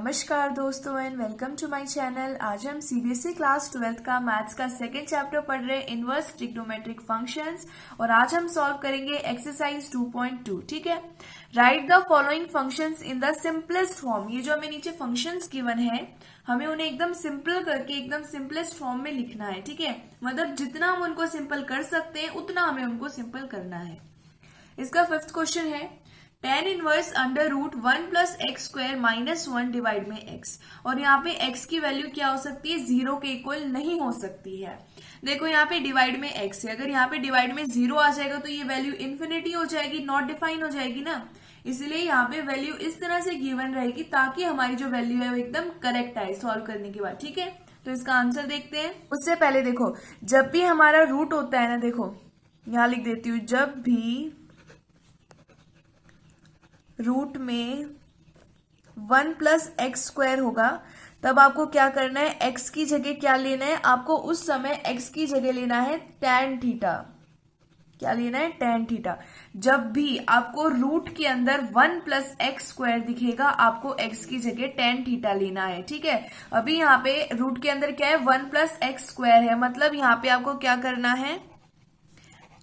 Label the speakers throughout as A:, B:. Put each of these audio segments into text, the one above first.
A: नमस्कार दोस्तों and welcome to my channel. आज हम सीबीएसई क्लास 12th का मैथ्स का सेकेंड चैप्टर पढ़ रहे हैं, इनवर्स ट्रिग्नोमेट्रिक फंक्शंस। और आज हम सॉल्व करेंगे एक्सरसाइज 2.2। ठीक है, right the following functions in the simplest form. ये जो हमें नीचे फंक्शंस गिवन है, हमें उन्हें एकदम सिंपल करके एकदम सिंपलेस्ट फॉर्म में लिखना है। ठीक है, मतलब जितना हम उनको सिंपल कर सकते हैं उतना हमें उनको सिंपल करना है। इसका फिफ्थ क्वेश्चन है tan inverse under root 1 plus x square minus 1 divide में x। और यहाँ पे x की वैल्यू क्या हो सकती है, 0 के इक्वल नहीं हो सकती है। देखो यहाँ पे डिवाइड में x है, अगर यहाँ पे डिवाइड में 0 आ जाएगा तो ये वैल्यू इन्फिनिटी हो जाएगी, नॉट डिफाइन हो जाएगी ना। इसलिए यहाँ पे वैल्यू इस तरह से गिवन रहेगी ताकि हमारी जो वैल्यू है वो एकदम करेक्ट आए सॉल्व करने के बाद। ठीक है, तो इसका आंसर देखते हैं। उससे पहले देखो, जब भी हमारा रूट होता है ना, देखो यहाँ लिख देती हूँ, जब भी रूट में 1 प्लस एक्स स्क्वायर होगा तब आपको क्या करना है, x की जगह क्या लेना है, आपको उस समय x की जगह लेना है tan थीटा। क्या लेना है, tan थीटा। जब भी आपको रूट के अंदर 1 प्लस एक्स स्क्वायर दिखेगा, आपको x की जगह tan थीटा लेना है। ठीक है, अभी यहाँ पे रूट के अंदर क्या है, 1 प्लस एक्स स्क्वायर है, मतलब यहाँ पे आपको क्या करना है,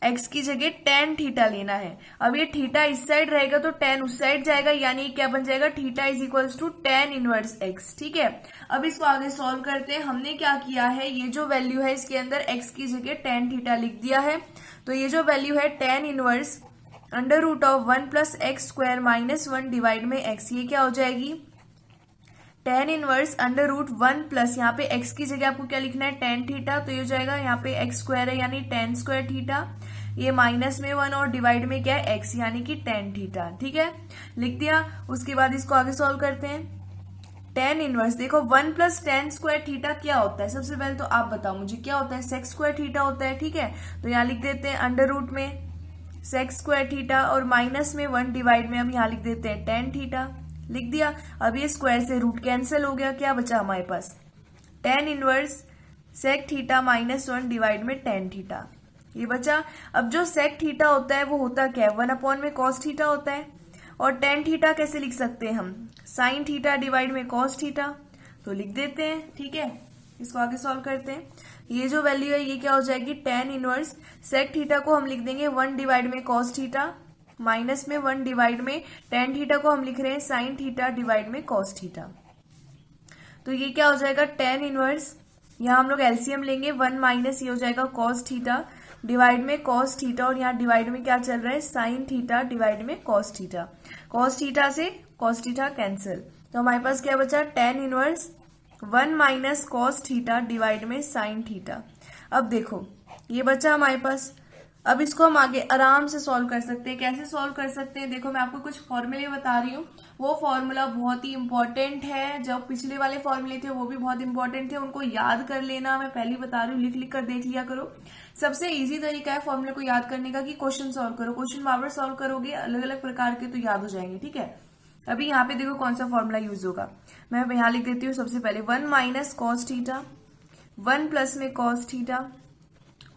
A: x की जगह tan थीटा लेना है। अब ये थीटा इस साइड रहेगा तो tan उस साइड जाएगा, यानी क्या बन जाएगा, theta is equals to tan inverse x। ठीक है, अब इसको आगे सॉल्व करते हैं। हमने क्या किया है, ये जो वैल्यू है इसके अंदर x की जगह tan थीटा लिख दिया है। तो ये जो वैल्यू है tan inverse under root of 1 plus x square minus 1 divide में x, ये क्या हो जाएगी, tan inverse under root 1 plus, यहाँ पे x की जगह आपको क्या लिखना है, tan थीटा। तो ये हो जाएगा, यहाँ पे x स्क्वायर है यानी tan स्क्वायर थीटा, ये माइनस में 1 और डिवाइड में क्या है x यानी कि tan थीटा। ठीक है, लिख दिया। उसके बाद इसको आगे सॉल्व करते हैं। tan इनवर्स देखो 1 प्लस tan स्क्वायर थीटा क्या होता है, सबसे पहले तो आप बताओ मुझे क्या होता है, सेक स्क्वायर थीटा होता है। ठीक है, तो यहाँ लिख देते हैं अंडर रूट में सेक स्क्वायर थीटा और माइनस में 1 डिवाइड में, अब यहाँ लिख देते हैं tan थीटा। लिख दिया। अब ये स्क्वायर से रूट कैंसिल हो गया, क्या बचा हमारे पास, tan inverse sec theta minus 1 divide में tan थीटा, ये बचा। अब जो सेक थीटा होता है वो होता क्या है, 1 अपॉन में कॉस थीटा होता है। और tan थीटा कैसे लिख सकते हैं हम, साइन थीटा डिवाइड में कॉस थीटा, तो लिख देते हैं। ठीक है, इसको आगे सॉल्व करते हैं। ये जो वैल्यू है ये क्या हो जाएगी, tan इनवर्स सेक थीटा को हम लिख देंगे 1 डिवाइड में कॉस थीटा, माइनस में 1 डिवाइड में tan थीटा को हम लिख रहे हैं साइन थीटा डिवाइड में कॉस थीटा। तो ये क्या हो जाएगा, tan इनवर्स, यहाँ हम लोग एलसीएम लेंगे, 1 माइनस ये हो जाएगा कॉस थीटा डिवाइड में कॉस थीटा, और यहाँ डिवाइड में क्या चल रहा है, साइन थीटा डिवाइड में कॉस थीटा। कॉस थीटा से कॉस थीटा कैंसिल, तो हमारे पास क्या बचा, tan inverse 1 minus cos theta divide में साइन थीटा। अब देखो ये बचा हमारे पास। अब इसको हम आगे आराम से सॉल्व कर सकते हैं। कैसे सॉल्व कर सकते हैं, देखो मैं आपको कुछ फॉर्मूले बता रही हूँ, वो फॉर्मूला बहुत ही इंपॉर्टेंट है। जो पिछले वाले फॉर्मूले थे वो भी बहुत इंपॉर्टेंट थे, उनको याद कर लेना। मैं पहले बता रही हूँ, लिख लिख कर देख लिया करो। सबसे इजी तरीका है फॉर्मूले को याद करने का कि क्वेश्चन सॉल्व करो। क्वेश्चन बार बार सॉल्व करोगे अलग अलग प्रकार के तो याद हो जाएंगे। ठीक है, अभी यहाँ पे देखो कौन सा फॉर्मूला यूज होगा, मैं यहाँ लिख देती हूँ। सबसे पहले 1 माइनस कॉस थीटा, 1 प्लस में कॉस थीटा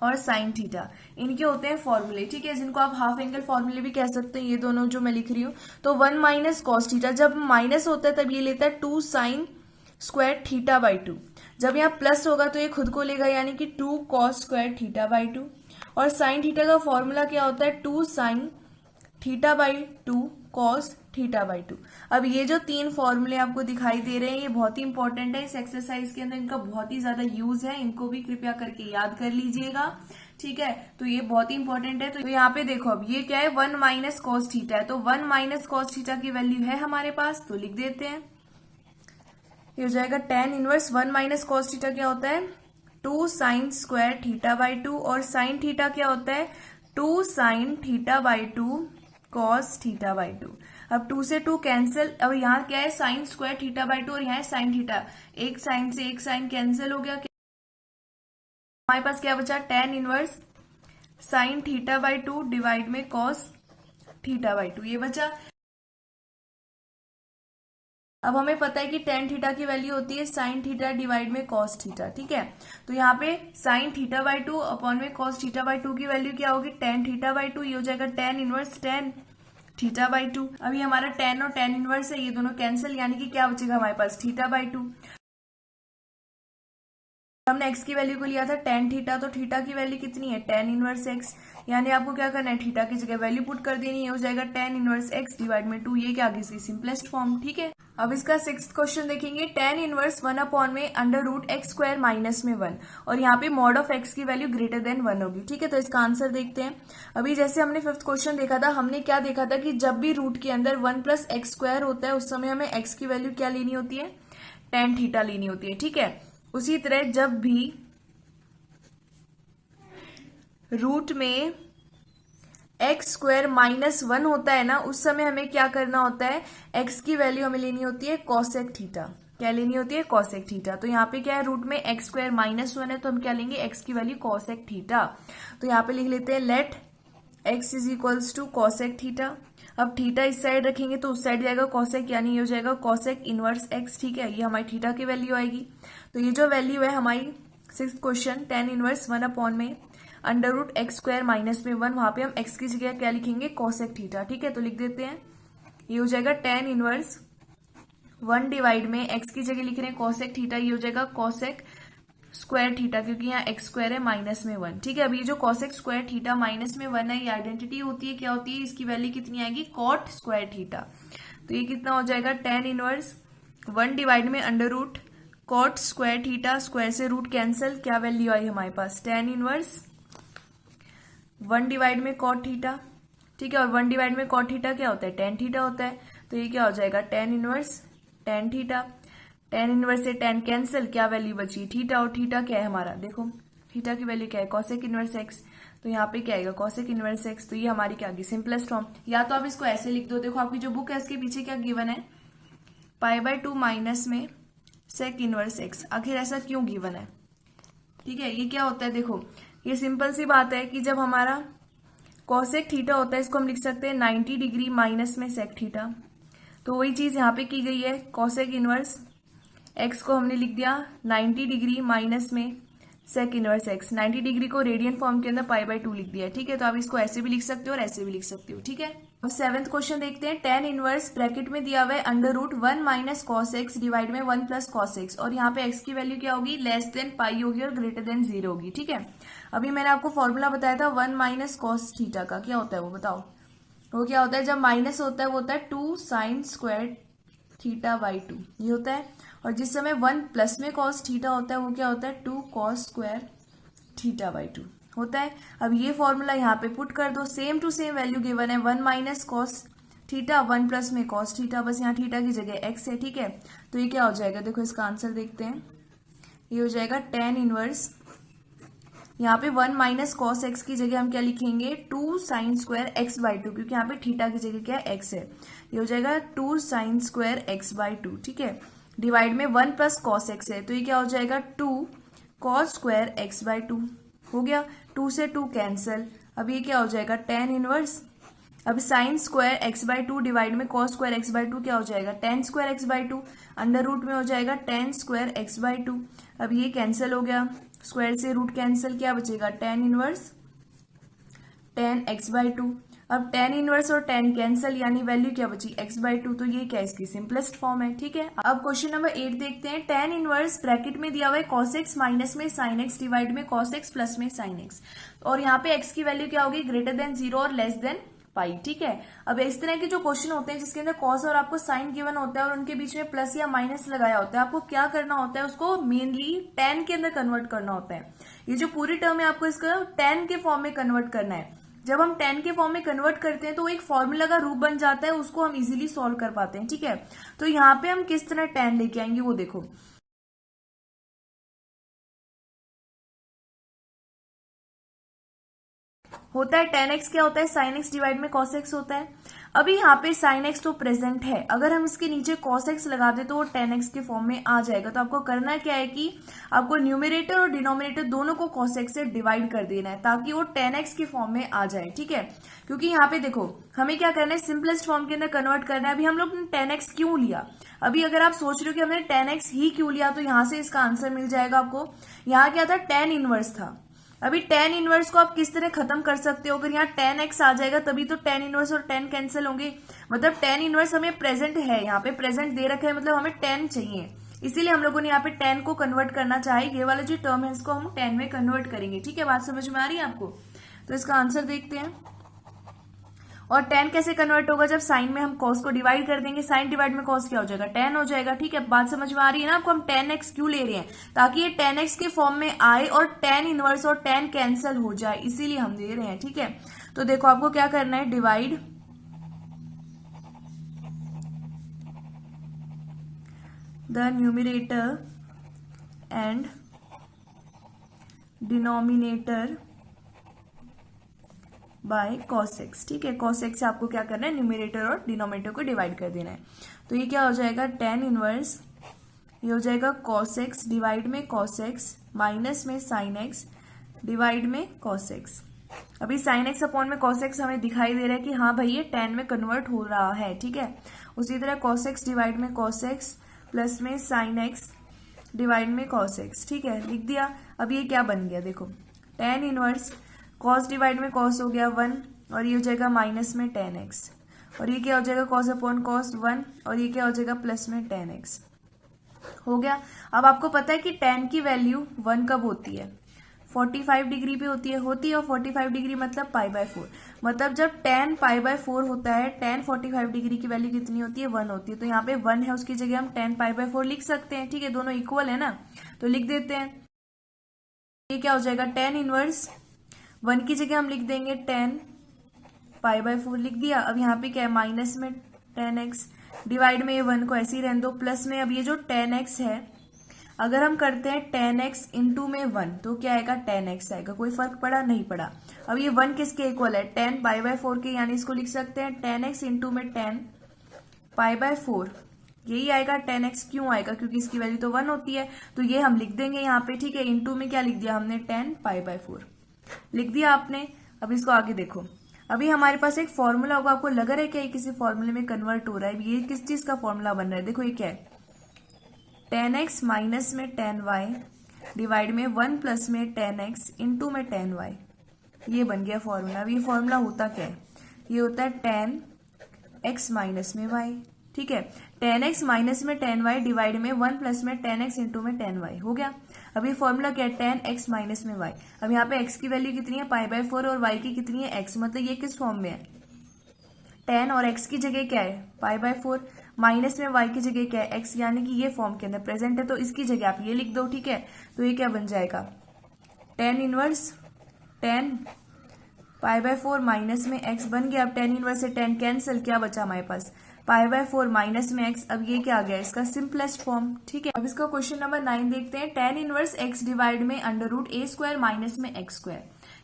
A: और साइन थीटा, इनके होते हैं फॉर्मूले। ठीक है, जिनको आप हाफ एंगल फॉर्मूले भी कह सकते हैं, ये दोनों जो मैं लिख रही हूँ। तो 1 माइनस कॉस थीटा, जब माइनस होता है तब ये लेता है 2 साइन स्क्वायर थीटा बाई 2। जब यहाँ प्लस होगा तो ये खुद को लेगा, यानी कि 2 कॉस स्क्वायर थीटा बाई 2। और साइन थीटा का फॉर्मूला क्या होता है, 2 sine theta by 2 cos theta by 2। अब ये जो 3 फॉर्मूले आपको दिखाई दे रहे हैं ये बहुत ही इंपॉर्टेंट है इस एक्सरसाइज के अंदर, इनका बहुत ही ज्यादा यूज है, इनको भी कृपया करके याद कर लीजिएगा। ठीक है, तो ये बहुत ही इंपॉर्टेंट है। तो यहाँ पे देखो, अब ये क्या है, 1 माइनस कॉस थीटा है, तो 1 माइनस कॉस थीटा की वैल्यू है हमारे पास, तो लिख देते हैं। ये हो जाएगा tan inverse 1 minus cos theta क्या होता है, 2 साइन स्क्वायर थीटा बाई 2, और साइन थीटा क्या होता है, 2 sine theta by 2 cos theta by 2। अब 2 से 2 कैंसिल, अब यहाँ क्या है, साइन स्क्वायर थीटा बाई 2 और यहाँ है साइन थीटा, एक साइन से एक साइन कैंसिल हो गया। हमारे पास क्या बचा, tan inverse sine theta by 2 divide में कॉस थीटा बाई 2, ये बचा। अब हमें पता है कि tan थीटा की वैल्यू होती है साइन थीटा डिवाइड में कॉस थीटा। ठीक है, तो यहाँ पे साइन थीटा बाई 2 अपॉन में कॉस थीटा बाई 2 की वैल्यू क्या होगी, tan थीटा बाई 2, ये हो जाएगा tan inverse tan theta by 2। अभी हमारा tan और tan इनवर्स है, ये दोनों कैंसिल, यानी कि क्या बचेगा हमारे पास थीटा बाई 2। हमने x की वैल्यू को लिया था tan थीटा, तो थीटा की वैल्यू कितनी है tan इनवर्स x, यानी आपको क्या करना है थीटा की जगह वैल्यू पुट कर देनी है, हो जाएगा tan इनवर्स x डिवाइड में 2। ये क्या आ गई इसकी सिंपलेस्ट फॉर्म। ठीक है, अब इसका 6th क्वेश्चन देखेंगे। tan इनवर्स 1 अपॉन में under root x square minus में 1, और यहाँ पे मॉड ऑफ x की वैल्यू ग्रेटर देन 1 होगी। ठीक है, तो इसका आंसर देखते हैं। अभी जैसे हमने 5th क्वेश्चन देखा था, हमने क्या देखा था कि जब भी रूट के अंदर 1 प्लस एक्स स्क्वायर होता है उस समय हमें x की वैल्यू क्या लेनी होती है, tan थीटा लेनी होती है। ठीक है, उसी तरह जब भी रूट में एक्स स्क्वायर माइनस 1 होता है ना, उस समय हमें क्या करना होता है, एक्स की वैल्यू हमें लेनी होती है कोसेक थीटा। क्या लेनी होती है, कोसेक थीटा। तो यहाँ पे क्या है, रूट में एक्स स्क्वायर माइनस 1 है, तो हम क्या लेंगे, एक्स की वैल्यू कोसेक थीटा। तो यहाँ पे लिख लेते हैं let x is equals to cosec theta. अब थीटा इस साइड रखेंगे तो उस साइड जाएगा कोसेक, यानी ये हो जाएगा कोसेक इनवर्स एक्स। ठीक है, ये हमारी थीटा की वैल्यू आएगी। तो ये जो वैल्यू है हमारी 6th question, tan inverse 1 upon में under root x square minus में 1, वहां पे हम एक्स की जगह क्या लिखेंगे, कोसेक थीटा। ठीक है, तो लिख देते हैं, ये हो जाएगा tan इनवर्स 1 डिवाइड में एक्स की जगह लिख रहे हैं कोसेक थीटा, ये हो जाएगा कोसेक स्क्वायर थीटा, क्योंकि यहाँ एक्स स्क्वायर है माइनस में 1। ठीक है, अब ये जो कोसेक स्क्वायर थीटा माइनस में 1 है, ये आइडेंटिटी होती है, क्या होती है, इसकी वैल्यू कितनी आएगी, कॉट स्क्वायर थीटा। तो ये कितना हो जाएगा, tan इनवर्स 1 डिवाइड में under root cot square theta, square से रूट कैंसिल, क्या वैल्यू आई हमारे पास, tan इनवर्स 1 डिवाइड में कॉट थीटा। ठीक है, और 1 डिवाइड में कॉट थीटा क्या होता है, tan थीटा होता है। तो ये क्या हो जाएगा, tan inverse tan theta. tan inverse से tan कैंसिल, क्या वैल्यू बची, थीटा, और थीटा क्या है हमारा, देखो थीटा की वैल्यू क्या है, कोसेक इनवर्स एक्स। तो यहाँ पे क्या आएगा, कोसेक इनवर्स एक्स। तो ये हमारी क्या होगी, सिंपलेस्ट फॉर्म। या तो आप इसको ऐसे लिख दो, देखो आपकी जो बुक है इसके पीछे क्या गिवन है, π/2 माइनस में सेक इनवर्स एक्स। आखिर ऐसा क्यों गिवन है, ठीक है, ये क्या होता है, देखो ये सिंपल सी बात है कि जब हमारा कोसेक थीटा होता है, इसको हम लिख सकते हैं 90 डिग्री माइनस में सेक थीटा। तो वही चीज यहाँ पे की गई है, कोसेक इनवर्स एक्स को हमने लिख दिया 90 डिग्री माइनस में सेक इनवर्स एक्स। 90 डिग्री को रेडियन फॉर्म के अंदर π/2 लिख दिया है। ठीक है, तो आप इसको ऐसे भी लिख सकते हो और ऐसे भी लिख सकते हो। ठीक है, अब 7th क्वेश्चन देखते हैं। tan इनवर्स ब्रैकेट में दिया हुआ है under root 1 minus cos x divide में 1 प्लस कॉस एक्स, और यहाँ पे x की वैल्यू क्या होगी, लेस देन पाई होगी और ग्रेटर देन 0 होगी। ठीक है, अभी मैंने आपको फॉर्मूला बताया था 1 माइनस कॉस थीटा का, क्या होता है वो बताओ, वो क्या होता है, जब माइनस होता है वो होता है 2 साइन स्क्वायर थीटा बाई 2, ये होता है। और जिस समय 1 प्लस में कॉस थीटा होता है वो क्या होता है, 2 कॉस स्क्वायर थीटा बाई 2 होता है। अब ये फॉर्मूला यहाँ पे पुट कर दो, same to same value given है, 1 माइनस कॉस थीटा 1 प्लस में कॉस थीटा, बस यहाँ थीटा की जगह x है। ठीक है, तो ये क्या हो जाएगा, देखो इसका आंसर देखते हैं, ये हो जाएगा tan इनवर्स, यहाँ पे 1 माइनस कॉस एक्स की जगह हम क्या लिखेंगे, 2 साइन स्क्वायर एक्स बाई 2, क्योंकि यहाँ पे थीटा की जगह क्या है, x है। ये हो जाएगा 2 साइन स्क्वायर एक्स बाई 2। ठीक है, डिवाइड में 1 प्लस कॉस एक्स है, तो ये क्या हो जाएगा 2 कॉस स्क्वायर एक्स बाई 2 हो गया, 2 से 2 कैंसिल। अब ये क्या हो जाएगा, tan इनवर्स, अब sine square x by 2 divide में कॉस स्क्वायर एक्स बाई 2 क्या हो जाएगा, tan square x by 2, under root में हो जाएगा tan स्क्वायर एक्स बाई 2। अब ये कैंसिल हो गया, स्क्वायर से रूट कैंसिल, क्या बचेगा, tan inverse tan x by 2। अब tan इनवर्स और tan कैंसिल, यानी वैल्यू क्या बची, x बाई 2। तो ये क्या इसकी सिंपलेस्ट फॉर्म है। ठीक है, अब क्वेश्चन नंबर 8 देखते हैं। tan इनवर्स ब्रैकेट में दिया हुआ है cos x माइनस में sin x डिवाइड में cos x प्लस में sin x, और यहाँ पे x की वैल्यू क्या होगी, ग्रेटर देन 0 और लेस देन पाई। ठीक है, अब इस तरह के जो क्वेश्चन होते हैं जिसके अंदर कॉस और आपको साइन गिवन होता है और उनके बीच में प्लस या माइनस लगाया होता है, आपको क्या करना होता है, उसको मेनली tan के अंदर कन्वर्ट करना होता है। ये जो पूरी टर्म है आपको इसका tan के फॉर्म में कन्वर्ट करना है। जब हम tan के फॉर्म में कन्वर्ट करते हैं तो एक फॉर्मूला का रूप बन जाता है, उसको हम इजीली सॉल्व कर पाते हैं। ठीक है, तो यहाँ पे हम किस तरह tan लेके आएंगे वो देखो, होता है tan x क्या होता है, sin x डिवाइड में cos x होता है। अभी यहाँ पे sin x तो प्रेजेंट है, अगर हम इसके नीचे cos x लगा दे तो वो tan x के फॉर्म में आ जाएगा। तो आपको करना क्या है कि आपको न्यूमरेटर और डिनोमिनेटर दोनों को cos x से डिवाइड कर देना है ताकि वो tan x के फॉर्म में आ जाए। ठीक है, क्योंकि यहाँ पे देखो हमें क्या करना है, सिंपलेस्ट फॉर्म के अंदर कन्वर्ट करना है। अभी हम लोग ने tan x क्यों लिया, अभी अगर आप सोच रहे हो कि हमने tan x ही क्यों लिया, तो यहाँ से इसका आंसर मिल जाएगा आपको। यहाँ क्या था, tan इनवर्स था, अभी टेन इनवर्स को आप किस तरह खत्म कर सकते हो, अगर यहाँ टेन एक्स आ जाएगा तभी तो टेन इनवर्स और टेन कैंसिल होंगे। मतलब टेन इनवर्स हमें प्रेजेंट है, यहाँ पे प्रेजेंट दे रखा है, मतलब हमें टेन चाहिए, इसीलिए हम लोगों ने यहाँ पे टेन को कन्वर्ट करना चाहे। ये वाला जो टर्म है इसको हम टेन में कन्वर्ट करेंगे। ठीक है, बात समझ में आ रही है आपको? तो इसका आंसर देखते हैं। और टेन कैसे कन्वर्ट होगा, जब साइन में हम कॉस को डिवाइड कर देंगे, साइन डिवाइड में कॉस क्या हो जाएगा, टेन हो जाएगा। ठीक है, बात समझ में आ रही है ना आपको? हम टेन एक्स क्यों ले रहे हैं, ताकि ये टेन एक्स के फॉर्म में आए और टेन इनवर्स और टेन कैंसिल हो जाए, इसीलिए हम दे रहे हैं। ठीक है, तो देखो आपको क्या करना है, divide the numerator and denominator by cos x। ठीक है, cos x से आपको क्या करना है, न्यूमरेटर और डिनोमिनेटर को डिवाइड कर देना है। तो ये क्या हो जाएगा, टेन इनवर्स, ये हो जाएगा cos x डिवाइड में cos x माइनस में sin x डिवाइड में cos x। अभी sin x अपॉन में cos x हमें दिखाई दे रहा है कि हाँ भाई ये टेन में कन्वर्ट हो रहा है। ठीक है, उसी तरह cos x डिवाइड में cos x प्लस में sin x डिवाइड में cos x। ठीक है, लिख दिया। अब ये क्या बन गया, देखो टेन इनवर्स कॉस डिवाइड में कॉस हो गया 1, और ये हो जाएगा माइनस में टेन एक्स, और ये क्या हो जाएगा कॉस अपॉन कॉस 1, और ये क्या हो जाएगा प्लस में टेन एक्स। हो गया। अब आपको पता है कि टेन की वैल्यू 1 कब होती है, 45 डिग्री पे होती है और 45 डिग्री मतलब π/4। मतलब जब टेन π/4 होता है, टेन 45 डिग्री की वैल्यू कितनी होती है, 1 होती है। तो यहाँ पे 1 है, उसकी जगह हम टेन π/4 लिख सकते हैं। ठीक है, दोनों इक्वल है ना, तो लिख देते हैं। ये क्या हो जाएगा, टेन इनवर्स 1 की जगह हम लिख देंगे टेन π/4, लिख दिया। अब यहाँ पे क्या है, माइनस में टेन एक्स डिवाइड में ये 1 को ऐसे ही रहने दो, प्लस में अब ये जो टेन एक्स है, अगर हम करते हैं टेन एक्स इंटू में 1 तो क्या आएगा, टेन एक्स आएगा। कोई फर्क पड़ा, नहीं पड़ा। अब ये 1 किसके इक्वल है, टेन π/4 के, यानी इसको लिख सकते हैं टेन एक्स इंटू में टेन π/4, यही आएगा। टेन एक्स क्यों आएगा, क्योंकि इसकी वैल्यू तो 1 होती है, तो ये हम लिख देंगे यहाँ पे। ठीक है, इंटू में क्या लिख दिया हमने, टेन π/4 लिख दिया आपने। अब इसको आगे देखो, अभी हमारे पास एक फॉर्मूला होगा, आपको लग रहा है क्या ये किसी फॉर्मूले में कन्वर्ट हो रहा है, ये किस चीज का फॉर्मूला बन रहा है, देखो ये क्या है, टेन एक्स माइनस में टेन वाई डिवाइड में 1 प्लस में टेन एक्स इंटू में टेन वाई, ये बन गया फॉर्मूला। अब ये फॉर्मूला होता क्या है, ये होता है टेन एक्स माइनस में वाई। ठीक है, टेन एक्स माइनस में टेन वाई डिवाइड में 1 प्लस में टेन एक्स इंटू में टेन वाई, हो गया। अब ये फॉर्मूला क्या है, टेन एक्स माइनस में वाई। अब यहाँ पे एक्स की वैल्यू कितनी है, π/4, और वाई की कितनी है, एक्स। मतलब ये किस फॉर्म में है, टेन और एक्स की जगह क्या है, π/4, माइनस में वाई की जगह क्या है, एक्स, यानी कि ये फॉर्म के अंदर प्रेजेंट है, तो इसकी जगह आप ये लिख दो। ठीक है, तो ये क्या बन जाएगा, टेन इनवर्स टेन π/4 माइनस में एक्स बन गया। अब टेन इनवर्स से टेन कैंसिल, क्या बचा हमारे पास, π/4 माइनस में एक्स। अब ये क्या आ गया, इसका सिंपलेस्ट फॉर्म। ठीक है, अब इसका क्वेश्चन नंबर 9 देखते हैं। टेन इनवर्स एक्स डिवाइड में √a² माइनस में x²।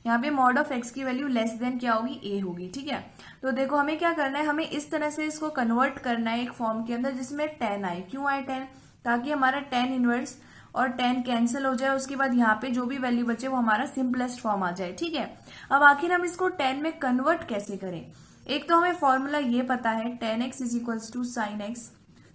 A: यहाँ पे मॉड ऑफ एक्स की वैल्यू लेस देन क्या होगी, a होगी। ठीक है, तो देखो हमें क्या करना है, हमें इस तरह से इसको कन्वर्ट करना है एक फॉर्म के अंदर जिसमें टेन आए। क्यों आए टेन, ताकि हमारा टेन इनवर्स और टेन कैंसिल हो जाए, उसके बाद यहाँ पे जो भी वैल्यू बचे वो हमारा सिंपलेस्ट फॉर्म आ जाए। ठीक है, अब आखिर हम इसको टेन में कन्वर्ट कैसे करें। एक तो हमें फॉर्मूला ये पता है, tan x is equals to sine x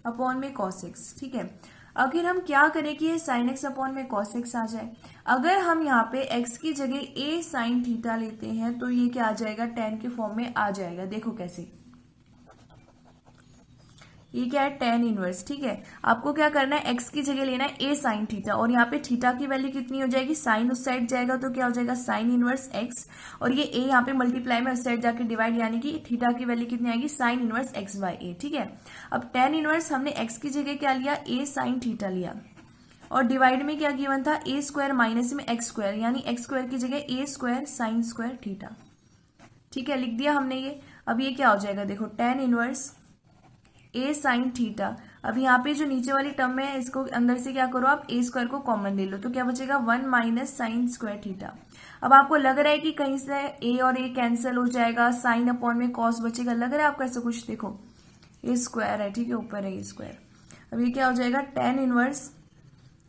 A: upon में कॉस एक्स। ठीक है, आखिर हम क्या करें कि ये साइन एक्स अपॉन में कॉस एक्स आ जाए। अगर हम यहाँ पे एक्स की जगह ए साइन थीटा लेते हैं तो ये क्या आ जाएगा, टेन के फॉर्म में आ जाएगा। देखो कैसे, ये क्या है, टेन इनवर्स। ठीक है, आपको क्या करना है, एक्स की जगह लेना है ए साइन थीटा, और यहाँ पे थीटा की वैल्यू कितनी हो जाएगी, साइन उस साइड जाएगा तो क्या हो जाएगा, साइन इनवर्स एक्स, और ये ए यहाँ पे मल्टीप्लाई में उस साइड जाके डिवाइड, यानी कि थीटा की वैल्यू कितनी आएगी, साइन इनवर्स एक्स बाय ए। ठीक है, अब टेन इनवर्स हमने एक्स की जगह क्या लिया, ए साइन थीटा लिया, और डिवाइड में क्या गिवन था, a² माइनस में x², यानी x² की जगह a² साइन स्क्वायर थीटा। ठीक है, लिख दिया हमने ये। अब ये क्या हो जाएगा, देखो टेन इनवर्स ए साइन थीटा। अब यहाँ पे जो नीचे वाली टर्म है इसको अंदर से क्या करो आप, a² को कॉमन ले लो, तो क्या बचेगा, 1 माइनस साइन स्क्वायर थीटा। अब आपको लग रहा है कि कहीं से a और a कैंसिल हो जाएगा, साइन अपॉन में कॉस बचेगा, लग रहा है आपको ऐसा कुछ, देखो a² है। ठीक है, ऊपर है a²। अब ये क्या हो जाएगा, टेन इनवर्स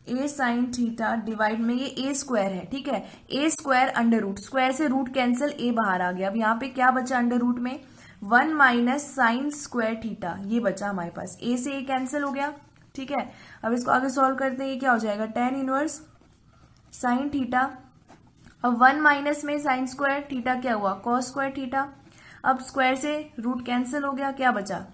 A: ए साइन थीटा डिवाइड में ये a² है। ठीक है, a² अंडर रूट, स्क्वायर से रूट कैंसिल, a बाहर आ गया। अब यहाँ पे क्या बचा अंडर रूट में, 1 माइनस साइन स्क्वायर थीटा, ये बचा हमारे पास, a से a कैंसिल हो गया। ठीक है, अब इसको आगे सॉल्व करते हैं, ये क्या हो जाएगा, टेन इनवर्स साइन थीटा अब 1 माइनस में साइन स्क्वायर थीटा क्या हुआ, कॉस स्क्वायर थीटा। अब स्क्वायर से रूट कैंसिल हो गया, क्या बचा,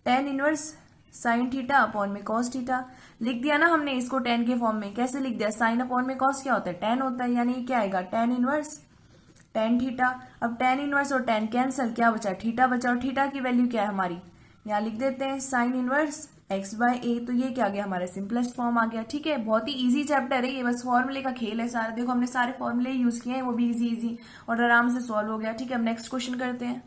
A: tan inverse sine theta upon में कॉस थीटा। लिख दिया ना हमने इसको tan के फॉर्म में। कैसे लिख दिया, साइन अपॉन में कॉस क्या होता है, tan होता है, यानी क्या आएगा tan इनवर्स tan थीटा। अब tan इनवर्स और tan कैंसिल, क्या बचा, थीटा बचा, और थीटा की वैल्यू क्या है हमारी, यहाँ लिख देते हैं साइन इनवर्स x/a। तो ये क्या आ गया, हमारा सिंपलेस्ट फॉर्म आ गया। ठीक है, बहुत ही इजी चैप्टर है ये, बस फॉर्मूले का खेल है सारा। देखो हमने सारे फॉर्मूले यूज किए हैं, वो भी इजी और आराम से सॉल्व हो गया। ठीक है, अब नेक्स्ट क्वेश्चन करते हैं।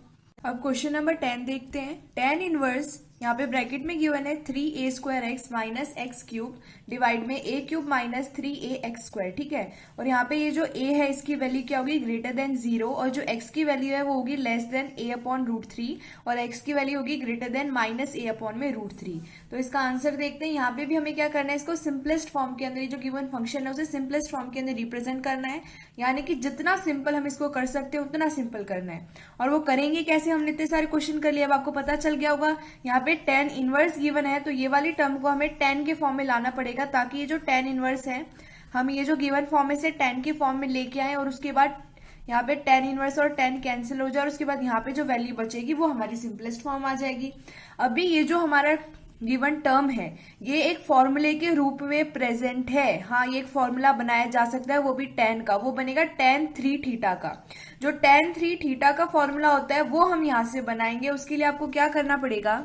A: अब क्वेश्चन नंबर 10 देखते हैं। tan इनवर्स यहाँ पे ब्रैकेट में गिवन है 3a² minus x cube divide में a³ माइनस 3ax²। ठीक है, और यहाँ पे ये जो a है इसकी वैल्यू क्या होगी, ग्रेटर देन 0, और जो x की वैल्यू है वो होगी लेस देन a/√3, और x की वैल्यू होगी ग्रेटर देन माइनस a/√3। तो इसका आंसर देखते हैं। यहाँ पे भी हमें क्या करना है, इसको सिंपलेस्ट फॉर्म के अंदर, जो गिवन फंक्शन है उसे सिंपलेस्ट फॉर्म के अंदर रिप्रेजेंट करना है, यानी कि जितना सिंपल हम इसको कर सकते हैं उतना सिंपल करना है। और वो करेंगे कैसे, हमने इतने सारे क्वेश्चन कर लिए, अब आपको पता चल गया होगा। यहाँ पे tan इनवर्स गिवन है, तो ये वाली टर्म को हमें tan के फॉर्म में लाना पड़ेगा, ताकि ये जो tan इनवर्स है हम ये जो गिवन फॉर्म से tan के फॉर्म में लेके आए, और उसके बाद यहाँ पे tan इनवर्स और tan कैंसिल हो जाए, और उसके बाद यहाँ पे जो वैल्यू बचेगी वो हमारी सिंपलेस्ट फॉर्म आ जाएगी। अभी ये जो हमारा गिवन टर्म है ये एक फॉर्मूले के रूप में प्रेजेंट है। हाँ, ये एक फॉर्मूला बनाया जा सकता है, वो भी tan का, वो बनेगा tan 3 थीटा का। जो tan 3 थीटा का फॉर्मूला होता है वो हम यहां से बनाएंगे। उसके लिए आपको क्या करना पड़ेगा,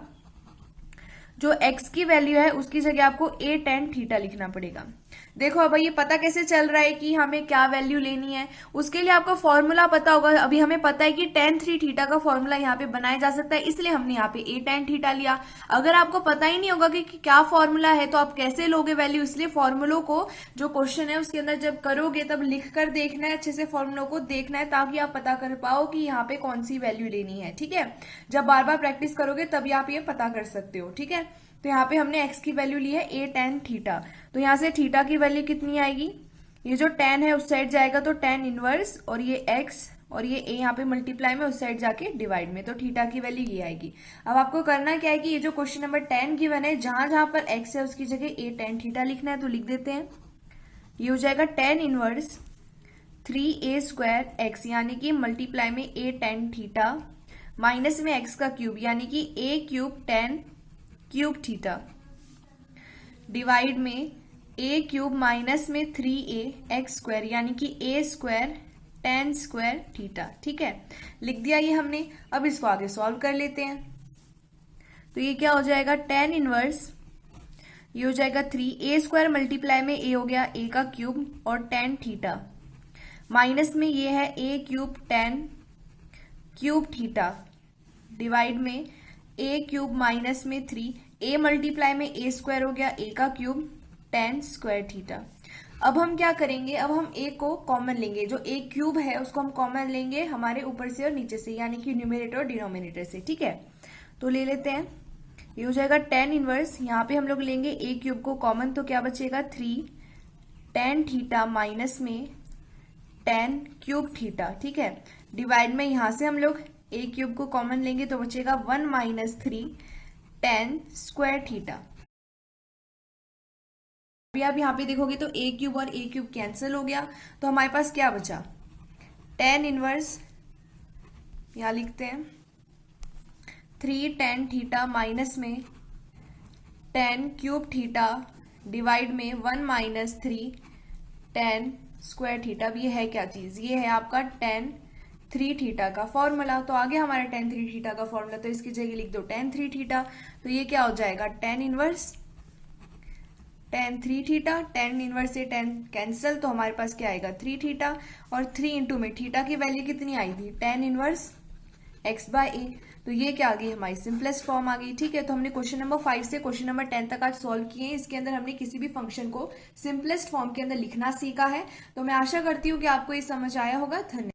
A: जो x की वैल्यू है उसकी जगह आपको a tan थीटा लिखना पड़ेगा। देखो अब ये पता कैसे चल रहा है कि हमें क्या वैल्यू लेनी है, उसके लिए आपको फॉर्मूला पता होगा। अभी हमें पता है कि tan 3 थीटा का फॉर्मूला यहाँ पे बनाया जा सकता है, इसलिए हमने यहाँ पे a tan थीटा लिया। अगर आपको पता ही नहीं होगा कि क्या फॉर्मूला है तो आप कैसे लोगे वैल्यू, इसलिए फॉर्मूलों को जो क्वेश्चन है उसके अंदर जब करोगे तब लिख कर देखना है, अच्छे से फॉर्मूलों को देखना है, ताकि आप पता कर पाओ कि यहाँ पे कौन सी वैल्यू लेनी है। ठीक है, जब बार बार प्रैक्टिस करोगे तभी आप ये पता कर सकते हो। ठीक है, तो यहाँ पे हमने x की वैल्यू ली है a tan थीटा, तो यहाँ से थीटा की वैल्यू कितनी आएगी, ये जो tan है उस साइड जाएगा तो tan इनवर्स, और ये x और ये a यहाँ पे मल्टीप्लाई में उस साइड जाके डिवाइड में, तो थीटा की वैल्यू ये आएगी। अब आपको करना क्या है कि ये जो क्वेश्चन नंबर 10 गिवन है, जहां जहां पर x है उसकी जगह a tan थीटा लिखना है, तो लिख देते हैं। ये हो जाएगा tan इनवर्स 3a² x, यानी कि मल्टीप्लाई में a tan थीटा माइनस में x का क्यूब, यानी कि a³ tan cube theta divide में a³ माइनस में 3ax², यानी कि a² tan स्क्वायर थीटा। ठीक है, लिख दिया ये हमने। अब इसको आगे सॉल्व कर लेते हैं। तो ये क्या हो जाएगा, tan इनवर्स, ये हो जाएगा 3a² मल्टीप्लाई में a हो गया a का क्यूब और tan थीटा, माइनस में ये है a³ tan cube theta divide में a³ माइनस में 3, a मल्टीप्लाई में a² हो गया a का क्यूब tan स्क्वायर थीटा। अब हम क्या करेंगे, अब हम a को कॉमन लेंगे, जो a³ है उसको हम कॉमन लेंगे हमारे ऊपर से और नीचे से, यानी कि न्यूमरेटर और डिनोमिनेटर से। ठीक है, तो ले लेते हैं। ये हो जाएगा tan इनवर्स, यहाँ पे हम लोग लेंगे a³ को कॉमन, तो क्या बचेगा 3 tan थीटा माइनस में tan क्यूब थीटा। ठीक है, डिवाइड में यहां से हम लोग a³ को कॉमन लेंगे तो बचेगा 1 माइनस 3 tan स्क्वायर थीटा। अभी आप यहाँ पे देखोगे तो a³ और a³ कैंसिल हो गया, तो हमारे पास क्या बचा, tan इनवर्स, यहां लिखते हैं 3 tan थीटा माइनस में tan क्यूब थीटा डिवाइड में 1 माइनस 3 tan स्क्वायर थीटा। अब ये है क्या चीज, ये है आपका tan 3 थीटा का फॉर्मूला। तो आगे हमारा tan 3 थीटा का फॉर्मूला, तो इसकी जगह लिख दो tan 3 थीटा। तो ये क्या हो जाएगा, tan inverse tan 3 theta, tan inverse से tan कैंसिल, तो हमारे पास क्या आएगा 3 थीटा, और 3 इंटू में थीटा की वैल्यू कितनी आई थी, tan इनवर्स x/a। तो ये क्या आ गई, हमारी सिंपलेस्ट फॉर्म आ गई। ठीक है, तो हमने क्वेश्चन नंबर 5 से क्वेश्चन नंबर 10 तक आज सॉल्व किए हैं। इसके अंदर हमने किसी भी फंक्शन को सिंपलेस्ट फॉर्म के अंदर लिखना सीखा है। तो मैं आशा करती हूँ कि आपको ये समझ आया होगा। धन्यवाद।